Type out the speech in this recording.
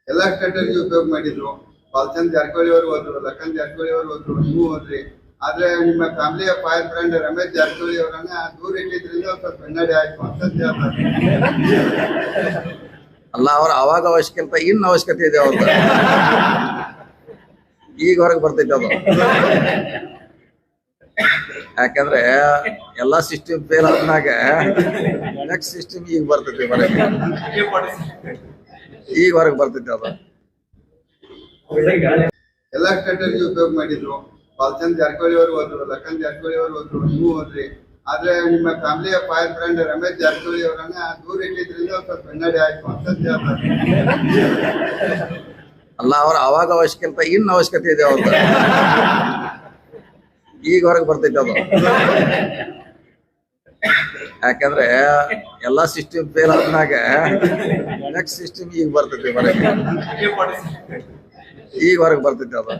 ಎಲ್ಲಾ ಸ್ಟ್ರಾಟಜಿ ಉಪಯೋಗ ಮಾಡಿದ್ರು. ಬಾಲಚಂದ್ರ ಜಾರಕಿಹೊಳಿ ಅವರು ಹೋದ್ರು, ಲಖನ್ ಜಾರಕಿಹೊಳಿ ಅವರು ಹೋದ್ರು, ನೀವು ಹೋದ್ರಿ. ಆದ್ರೆ ನಿಮ್ಮ ಫ್ಯಾಮಿಲಿಯ ಫೈರ್ ಫ್ರೆಂಡ್ ರಮೇಶ್ ಜಾರಕಿಹೊಳಿ ಅವರನ್ನ ದೂರ ಇಟ್ಟಿದ್ರಿಂದ ಸ್ವಲ್ಪ ಹಿನ್ನಡೆ ಆಯ್ತು ಅಂತ ಹೇಳ್ತಾರೆ. ಅಲ್ಲ, ಅವ್ರ ಅವಾಗ ಅವಶ್ಯಕತೆ ಇನ್ ಅವಶ್ಯಕತೆ ಇದೆ ಅವ್ರದ್ದು. ಈಗ ಹೊರಗೆ ಬರ್ತೈತೆ ಅದು. ಯಾಕಂದ್ರೆ ಎಲ್ಲಾ ಸಿಸ್ಟಮ್ ಫೇಲ್ ಆದ್ಮ್ಯಾಗ ನೆಕ್ಸ್ಟ್ ಸಿಸ್ಟಮ್ ಈಗ ಬರ್ತೈತಿ ಹೊರಗೆ. ಈಗ ಹೊರಗೆ ಬರ್ತೈತಿ ಅದು. ಎಲ್ಲಾ ಸ್ಟ್ರಾಟಜಿ ಉಪಯೋಗ ಮಾಡಿದ್ರು. ಬಾಲಚಂದ್ರ ಜಾರಕಿಹೊಳಿ ಅವರು ಹೋದ್ರು, ಲಖನ್ ಜಾರಕಿಹೊಳಿ ಅವರು ಹೋದ್ರು, ನೀವು ಹೋದ್ರಿ. ಆದ್ರೆ ನಿಮ್ಮ ಫ್ಯಾಮಿಲಿಯ ಫೈರ್ ಫ್ರೆಂಡ್ ರಮೇಶ್ ಜಾರಕಿಹೊಳಿ ಅವರನ್ನ ದೂರ ಇಟ್ಟಿದ್ರಿಂದ ಸ್ವಲ್ಪ ಹಿನ್ನಡೆ ಆಯ್ತು ಅಂತ ಹೇಳ್ತಾರೆ. ಅಲ್ಲ, ಅವ್ರ ಅವಾಗ ಅವಶ್ಯಕತೆ ಇನ್ ಅವಶ್ಯಕತೆ ಇದೆ ಅವ್ರದ್ದು. ಈಗ ಹೊರಗೆ ಬರ್ತೈತಿ ಅದು. ಯಾಕಂದ್ರೆ ಎಲ್ಲಾ ಸಿಸ್ಟಮ್ ಫೇಲ್ ಆದ್ಮ್ಯಾಗ ನೆಕ್ಸ್ಟ್ ಸಿಸ್ಟಮ್ ಈಗ ಬರ್ತೈತಿ ಹೊರಗೆ. ಈಗ ಹೊರಗೆ ಬರ್ತೈತಿ ಅದು.